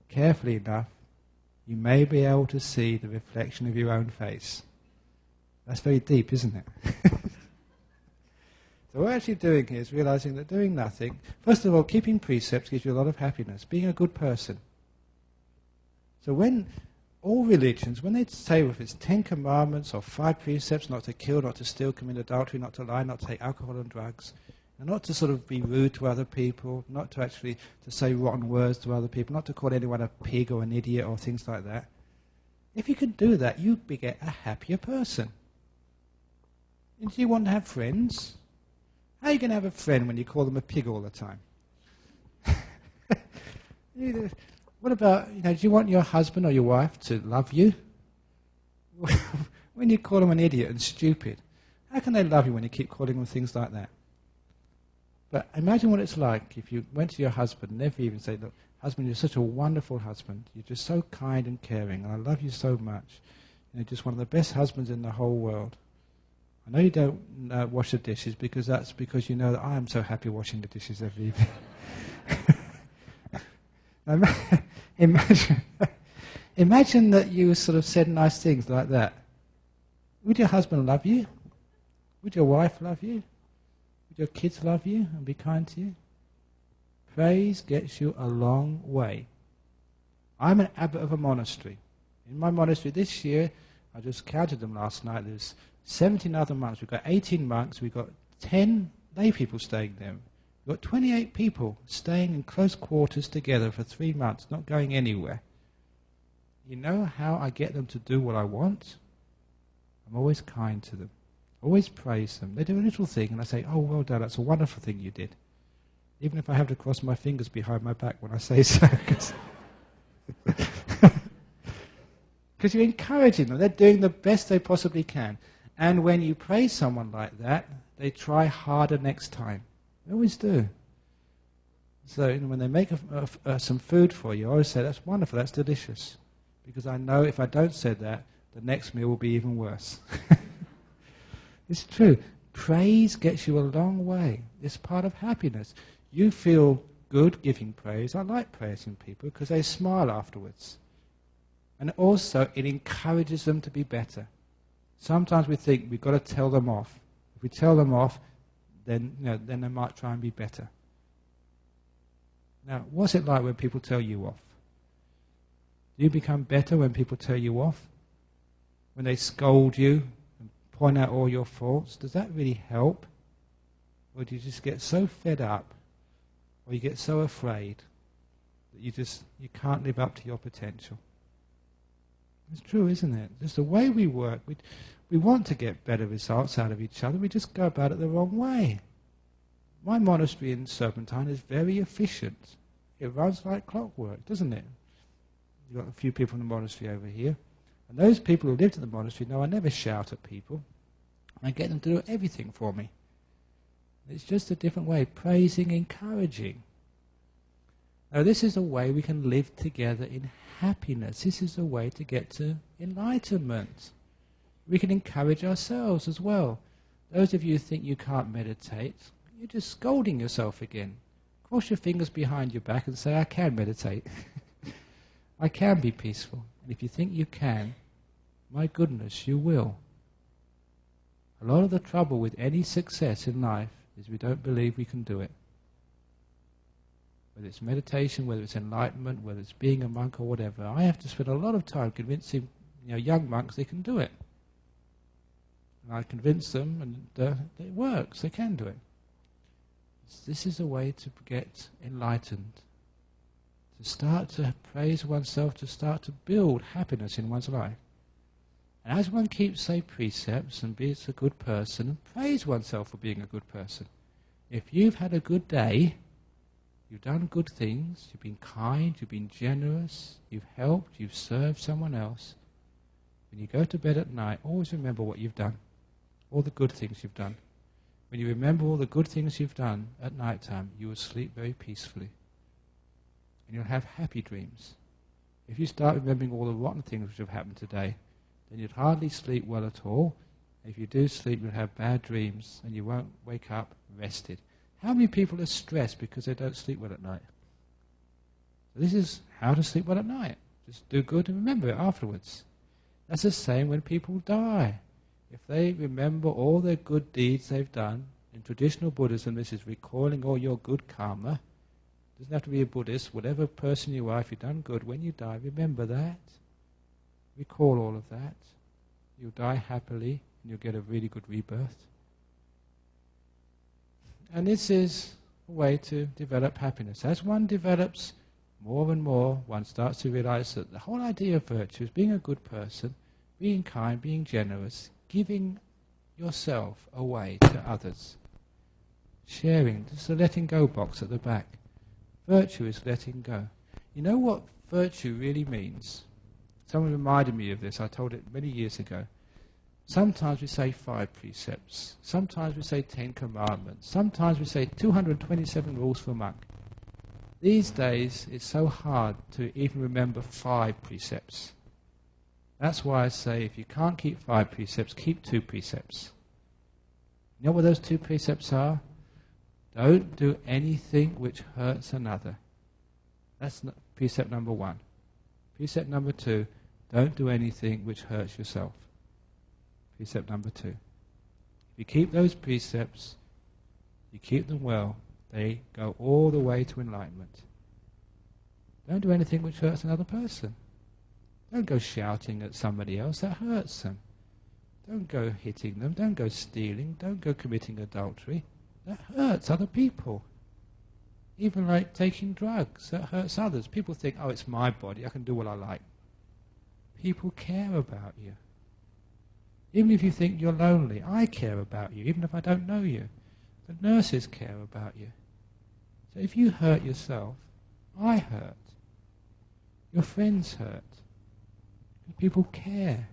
carefully enough, you may be able to see the reflection of your own face. That's very deep, isn't it? So what we're actually doing here is realizing that doing nothing, first of all, keeping precepts gives you a lot of happiness, being a good person. So when all religions, when they say if it's 10 commandments or 5 precepts, not to kill, not to steal, commit adultery, not to lie, not to take alcohol and drugs, and not to sort of be rude to other people, not to actually to say rotten words to other people, not to call anyone a pig or an idiot or things like that. If you can do that, you get a happier person. And do you want to have friends? How are you going to have a friend when you call them a pig all the time? What about, do you want your husband or your wife to love you? When you call them an idiot and stupid, how can they love you when you keep calling them things like that? But imagine what it's like if you went to your husband and never even say, look, husband, you're such a wonderful husband. You're just so kind and caring, and I love you so much. You're just one of the best husbands in the whole world. I know you don't wash the dishes that's because you know that I am so happy washing the dishes every evening. Imagine that you sort of said nice things like that. Would your husband love you? Would your wife love you? Would your kids love you and be kind to you? Praise gets you a long way. I'm an abbot of a monastery. In my monastery this year, I just counted them last night, there's 17 other monks. We've got 18 monks. We've got 10 lay people staying there. We've got 28 people staying in close quarters together for 3 months, not going anywhere. You know how I get them to do what I want? I'm always kind to them. Always praise them. They do a little thing and I say, oh, well done, that's a wonderful thing you did. Even if I have to cross my fingers behind my back when I say so. Because you're encouraging them. They're doing the best they possibly can. And when you praise someone like that, they try harder next time. They always do. So when they make some food for you, I always say, that's wonderful, that's delicious. Because I know if I don't say that, the next meal will be even worse. It's true. Praise gets you a long way. It's part of happiness. You feel good giving praise. I like praising people because they smile afterwards. And also, it encourages them to be better. Sometimes we think we've got to tell them off. If we tell them off, then they might try and be better. Now, what's it like when people tell you off? Do you become better when people tell you off? When they scold you and point out all your faults? Does that really help? Or do you just get so fed up, or you get so afraid that you can't live up to your potential? It's true, isn't it? Just the way we work, we want to get better results out of each other, we just go about it the wrong way. My monastery in Serpentine is very efficient. It runs like clockwork, doesn't it? You've got a few people in the monastery over here. And those people who lived in the monastery know I never shout at people. I get them to do everything for me. It's just a different way, praising, encouraging. Now this is a way we can live together in happiness. This is a way to get to enlightenment. We can encourage ourselves as well. Those of you who think you can't meditate, you're just scolding yourself again. Cross your fingers behind your back and say, I can meditate. I can be peaceful. And if you think you can, my goodness, you will. A lot of the trouble with any success in life is we don't believe we can do it. Whether it's meditation, whether it's enlightenment, whether it's being a monk or whatever, I have to spend a lot of time convincing young monks they can do it. And I convince them, and it works. They can do it. This is a way to get enlightened, to start to praise oneself, to start to build happiness in one's life. And as one keeps, say, precepts and be a good person, and praise oneself for being a good person. If you've had a good day, you've done good things, you've been kind, you've been generous, you've helped, you've served someone else, when you go to bed at night, always remember what you've done, all the good things you've done. When you remember all the good things you've done at night time, you will sleep very peacefully. And you'll have happy dreams. If you start remembering all the rotten things which have happened today, then you'd hardly sleep well at all. If you do sleep, you'll have bad dreams and you won't wake up rested. How many people are stressed because they don't sleep well at night? So this is how to sleep well at night. Just do good and remember it afterwards. That's the same when people die. If they remember all their good deeds they've done, in traditional Buddhism this is recalling all your good karma. It doesn't have to be a Buddhist, whatever person you are, if you've done good, when you die, remember that. Recall all of that. You'll die happily and you'll get a really good rebirth. And this is a way to develop happiness. As one develops more and more, one starts to realize that the whole idea of virtue is being a good person, being kind, being generous, giving yourself away to others. Sharing, just a letting go box at the back. Virtue is letting go. You know what virtue really means? Someone reminded me of this. I told it many years ago. Sometimes we say 5 precepts. Sometimes we say 10 commandments. Sometimes we say 227 rules for a monk. These days, it's so hard to even remember 5 precepts. That's why I say if you can't keep 5 precepts, keep 2 precepts. You know what those 2 precepts are? Don't do anything which hurts another. That's precept number 1. Precept number 2, don't do anything which hurts yourself. Precept number 2. If you keep those precepts, you keep them well, they go all the way to enlightenment. Don't do anything which hurts another person. Don't go shouting at somebody else, that hurts them. Don't go hitting them, don't go stealing, don't go committing adultery. That hurts other people. Even like taking drugs, that hurts others. People think, oh, it's my body, I can do what I like. People care about you. Even if you think you're lonely, I care about you, even if I don't know you. The nurses care about you. So if you hurt yourself, I hurt. Your friends hurt. And people care.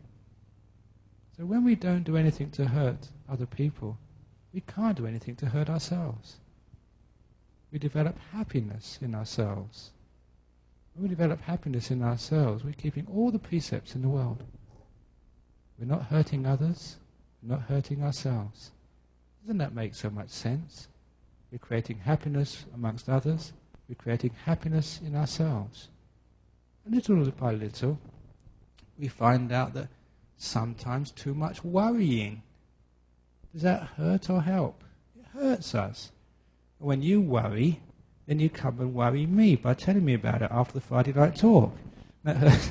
So when we don't do anything to hurt other people, we can't do anything to hurt ourselves. We develop happiness in ourselves. When we develop happiness in ourselves, we're keeping all the precepts in the world. We're not hurting others, we're not hurting ourselves. Doesn't that make so much sense? We're creating happiness amongst others, we're creating happiness in ourselves. And little by little, we find out that sometimes too much worrying. Does that hurt or help? It hurts us. When you worry, then you come and worry me by telling me about it after the Friday night talk. That hurts,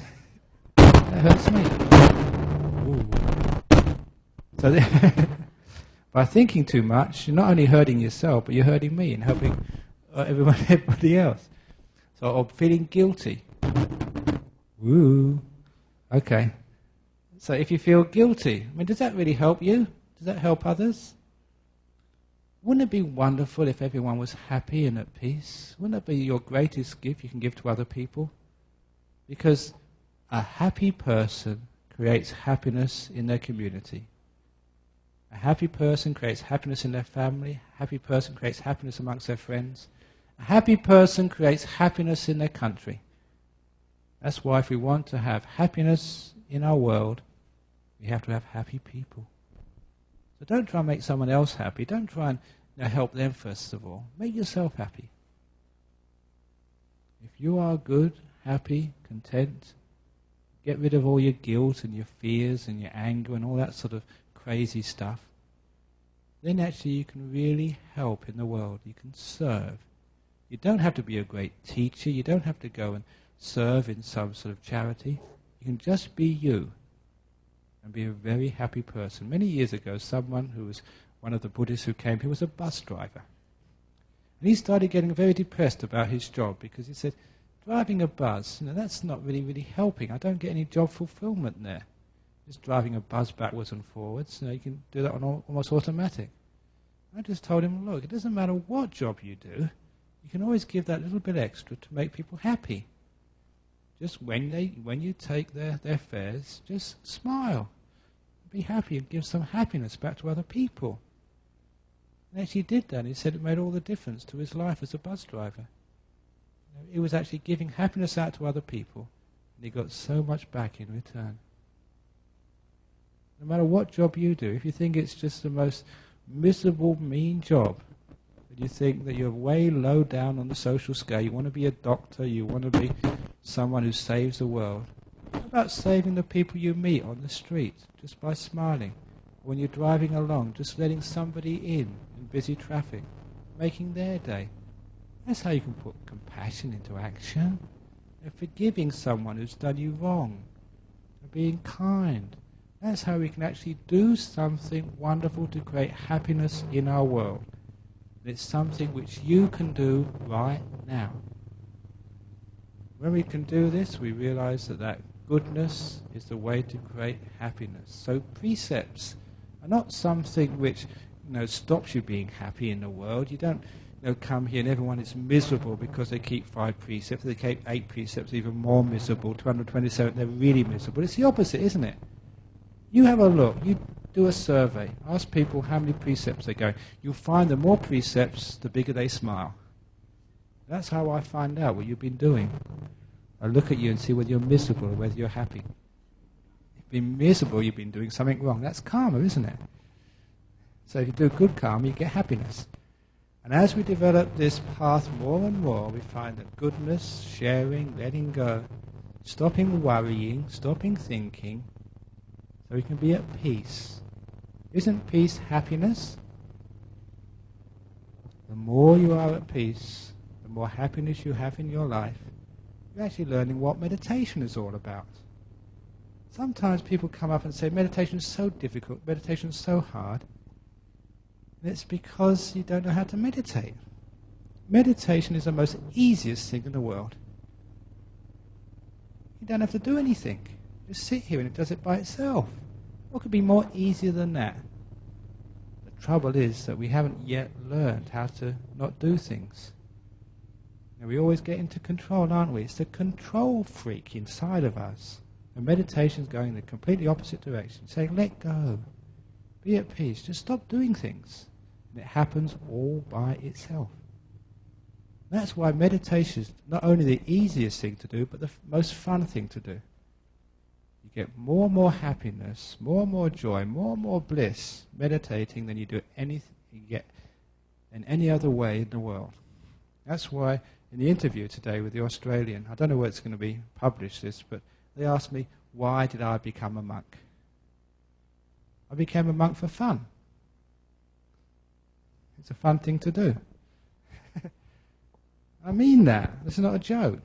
that hurts me. Ooh. So by thinking too much, you're not only hurting yourself, but you're hurting me and hurting everybody else. So, or feeling guilty. Woo. Okay. So if you feel guilty, I mean, does that really help you? Does that help others? Wouldn't it be wonderful if everyone was happy and at peace? Wouldn't it be your greatest gift you can give to other people? Because a happy person creates happiness in their community. A happy person creates happiness in their family. A happy person creates happiness amongst their friends. A happy person creates happiness in their country. That's why if we want to have happiness in our world, we have to have happy people. So don't try and make someone else happy. Don't try and help them first of all. Make yourself happy. If you are good, happy, content, get rid of all your guilt and your fears and your anger and all that sort of crazy stuff, then actually you can really help in the world. You can serve. You don't have to be a great teacher. You don't have to go and serve in some sort of charity. You can just be you and be a very happy person. Many years ago, someone who was one of the Buddhists who came here was a bus driver. And he started getting very depressed about his job because he said, driving a bus, that's not really helping. I don't get any job fulfillment there. Just driving a bus backwards and forwards, you can do that on almost automatic. I just told him, look, it doesn't matter what job you do, you can always give that little bit extra to make people happy. Just when you take their fares, just smile. Be happy and give some happiness back to other people. And actually did that. He said it made all the difference to his life as a bus driver. He was actually giving happiness out to other people, and he got so much back in return. No matter what job you do, if you think it's just the most miserable, mean job, that you think that you're way low down on the social scale, you want to be a doctor, you want to be someone who saves the world, how about saving the people you meet on the street just by smiling? When you're driving along, just letting somebody in busy traffic, making their day. That's how you can put compassion into action. Forgiving someone who's done you wrong. Being kind. That's how we can actually do something wonderful to create happiness in our world. And it's something which you can do right now. When we can do this, we realize that goodness is the way to create happiness. So precepts are not something which stops you being happy in the world. You don't come here and everyone is miserable because they keep 5 precepts. They keep 8 precepts, even more miserable. 227, they're really miserable. It's the opposite, isn't it? You have a look. You do a survey. Ask people how many precepts they're going. You'll find the more precepts, the bigger they smile. That's how I find out what you've been doing. I look at you and see whether you're miserable or whether you're happy. If you've been miserable, you've been doing something wrong. That's karma, isn't it? So if you do good karma, you get happiness. And as we develop this path more and more, we find that goodness, sharing, letting go, stopping worrying, stopping thinking, so we can be at peace. Isn't peace happiness? The more you are at peace, the more happiness you have in your life, you're actually learning what meditation is all about. Sometimes people come up and say, meditation is so difficult, meditation is so hard. And it's because you don't know how to meditate. Meditation is the most easiest thing in the world. You don't have to do anything. Just sit here and it does it by itself. What could be more easier than that? The trouble is that we haven't yet learned how to not do things. And we always get into control, aren't we? It's the control freak inside of us. And meditation's going in the completely opposite direction, saying, let go, be at peace, just stop doing things. And it happens all by itself. That's why meditation is not only the easiest thing to do, but the most fun thing to do. You get more and more happiness, more and more joy, more and more bliss meditating than you do anything you get in any other way in the world. That's why in the interview today with the Australian, I don't know where it's going to be published this, but they asked me, why did I become a monk? I became a monk for fun. It's a fun thing to do. I mean that. This is not a joke.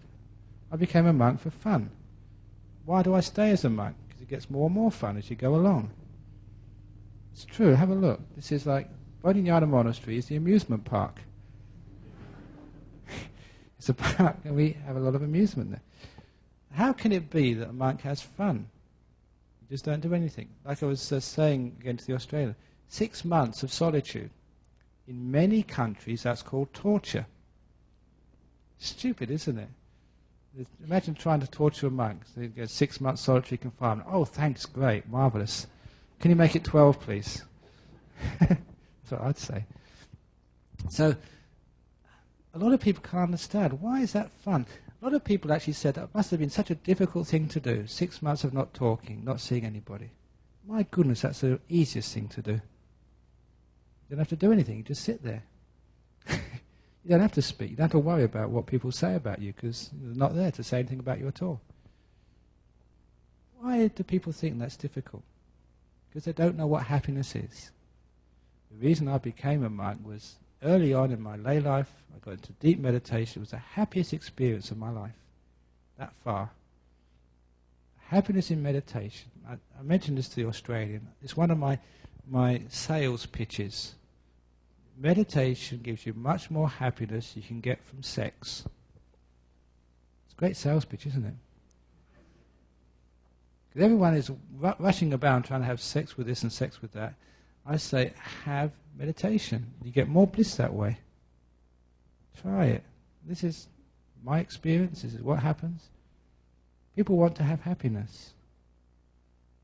I became a monk for fun. Why do I stay as a monk? Because it gets more and more fun as you go along. It's true. Have a look. This is like Bodhinyana Monastery is the amusement park. It's a park and we have a lot of amusement there. How can it be that a monk has fun? You just don't do anything. Like I was saying again to the Australian, 6 months of solitude. In many countries that's called torture. Stupid, isn't it? Imagine trying to torture a monk. So you get 6 months solitary confinement. Oh, thanks, great, marvellous. Can you make it 12, please? That's what I'd say. So, a lot of people can't understand. Why is that fun? A lot of people actually said that must have been such a difficult thing to do. 6 months of not talking, not seeing anybody. My goodness, that's the easiest thing to do. You don't have to do anything, you just sit there. You don't have to speak. You don't have to worry about what people say about you because they're not there to say anything about you at all. Why do people think that's difficult? Because they don't know what happiness is. The reason I became a monk was early on in my lay life, I got into deep meditation. It was the happiest experience of my life, that far. Happiness in meditation. I mentioned this to the Australian. It's one of my sales pitches. Meditation gives you much more happiness you can get from sex. It's a great sales pitch, isn't it? Because everyone is rushing about trying to have sex with this and sex with that. I say, have meditation. You get more bliss that way. Try it. This is my experience. This is what happens. People want to have happiness.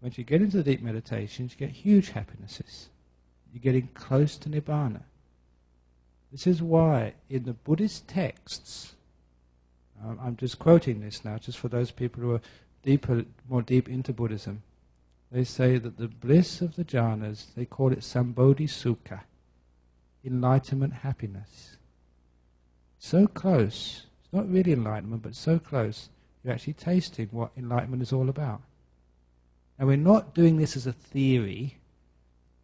Once you get into the deep meditations, you get huge happinesses. You're getting close to Nibbana. This is why in the Buddhist texts, I'm just quoting this now, just for those people who are more deep into Buddhism, they say that the bliss of the jhanas, they call it Sambodhi Sukha, enlightenment happiness. So close, it's not really enlightenment, but so close, you're actually tasting what enlightenment is all about. And we're not doing this as a theory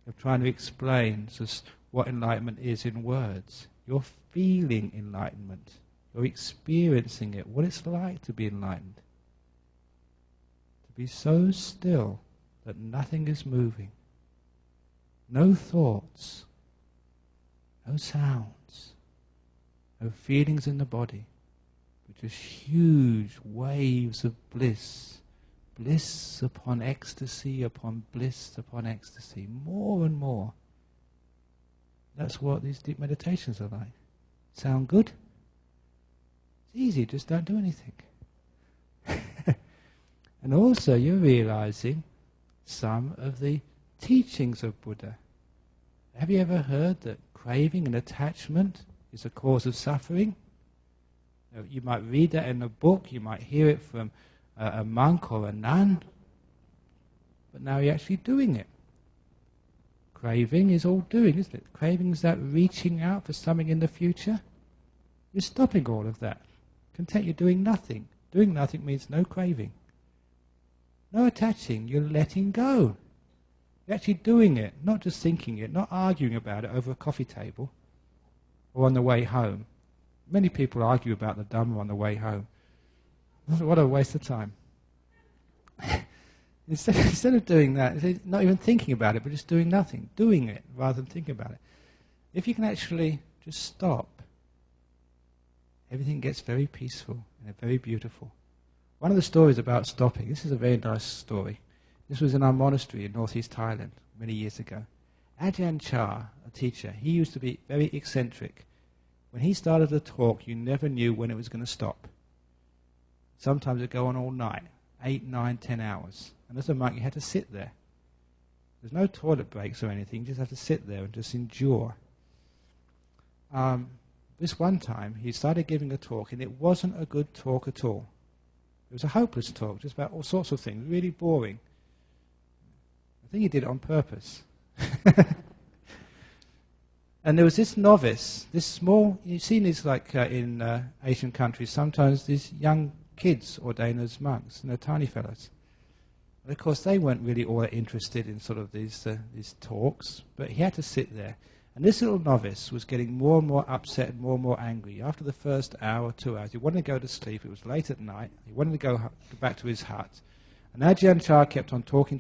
of trying to explain just what enlightenment is in words. You're feeling enlightenment. You're experiencing it, what it's like to be enlightened. To be so still that nothing is moving. No thoughts. No sounds. No feelings in the body. But just huge waves of bliss. Bliss upon ecstasy upon bliss upon ecstasy. More and more. That's what these deep meditations are like. Sound good? It's easy, just don't do anything. And also you're realizing some of the teachings of Buddha. Have you ever heard that craving and attachment is a cause of suffering? You might read that in a book, you might hear it from a monk or a nun, but now you're actually doing it. Craving is all doing, isn't it? Craving is that reaching out for something in the future. You're stopping all of that. Content you're doing nothing. Doing nothing means no craving. No attaching, you're letting go. You're actually doing it, not just thinking it, not arguing about it over a coffee table or on the way home. Many people argue about the Dhamma on the way home. What a waste of time. Instead of doing that, not even thinking about it, but just doing nothing, doing it rather than thinking about it. If you can actually just stop, everything gets very peaceful and very beautiful. One of the stories about stopping, this is a very nice story. This was in our monastery in northeast Thailand many years ago. Ajahn Chah, a teacher, he used to be very eccentric. When he started a talk, you never knew when it was going to stop. Sometimes it would go on all night, 8, 9, 10 hours. And as a monk, you had to sit there. There's no toilet breaks or anything. You just have to sit there and just endure. This one time, he started giving a talk, and it wasn't a good talk at all. It was a hopeless talk, just about all sorts of things, really boring. I think he did it on purpose. And there was this novice, this small, you've seen this like in Asian countries, sometimes these young kids ordained as monks, and they're tiny fellows. And of course they weren't really all that interested in sort of these talks, but he had to sit there. And this little novice was getting more and more upset and more angry. After the first hour, 2 hours, he wanted to go to sleep. It was late at night. He wanted to go back to his hut. And Ajahn Chah kept on talking.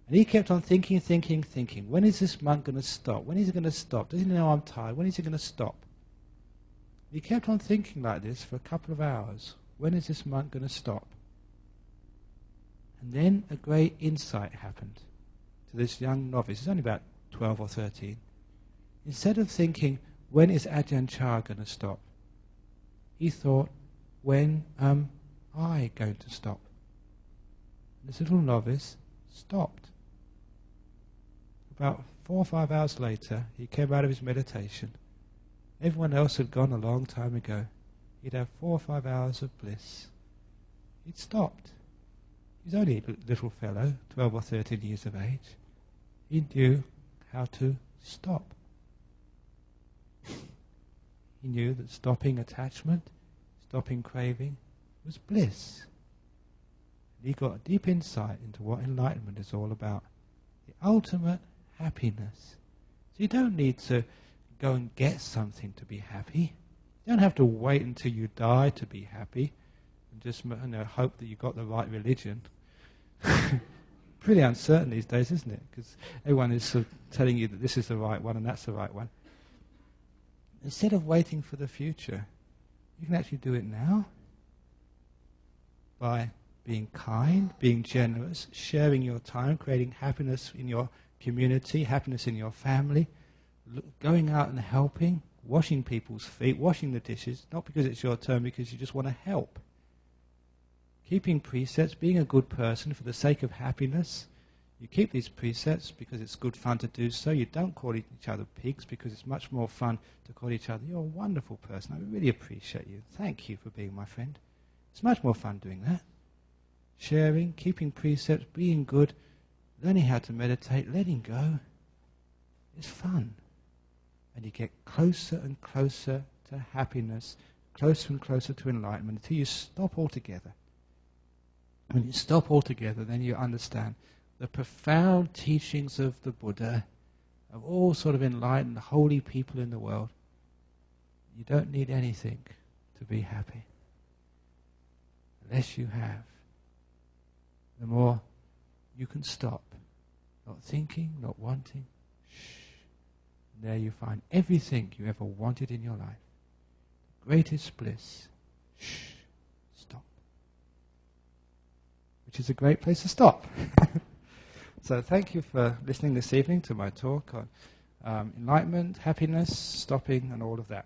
And he kept on thinking. When is this monk going to stop? When is he going to stop? Doesn't he know I'm tired? When is he going to stop? He kept on thinking like this for a couple of hours. When is this monk going to stop? And then a great insight happened to this young novice. He's only about 12 or 13. Instead of thinking, when is Ajahn Chah going to stop? He thought, when am I going to stop? And this little novice stopped. About 4 or 5 hours later, he came out of his meditation. Everyone else had gone a long time ago. He'd have 4 or 5 hours of bliss. He'd stopped. He was only a little fellow, 12 or 13 years of age. He knew how to stop. He knew that stopping attachment, stopping craving, was bliss. And he got a deep insight into what enlightenment is all about. The ultimate happiness. So you don't need to go and get something to be happy. You don't have to wait until you die to be happy and just hope that you got the right religion. Pretty uncertain these days, isn't it? Because everyone is sort of telling you that this is the right one and that's the right one. Instead of waiting for the future, you can actually do it now by being kind, being generous, sharing your time, creating happiness in your community, happiness in your family, going out and helping, washing people's feet, washing the dishes, not because it's your turn, because you just want to help. Keeping precepts, being a good person for the sake of happiness. You keep these precepts because it's good fun to do so. You don't call each other pigs because it's much more fun to call each other, you're a wonderful person, I really appreciate you. Thank you for being my friend. It's much more fun doing that. Sharing, keeping precepts, being good, learning how to meditate, letting go. It's fun. And you get closer and closer to happiness, closer and closer to enlightenment until you stop altogether. When you stop altogether, then you understand the profound teachings of the Buddha, of all sort of enlightened, holy people in the world. You don't need anything to be happy. The less you have, the more you can stop. Not thinking, not wanting. And there you find everything you ever wanted in your life. The greatest bliss. Stop. Which is a great place to stop. So thank you for listening this evening to my talk on enlightenment, happiness, stopping, and all of that.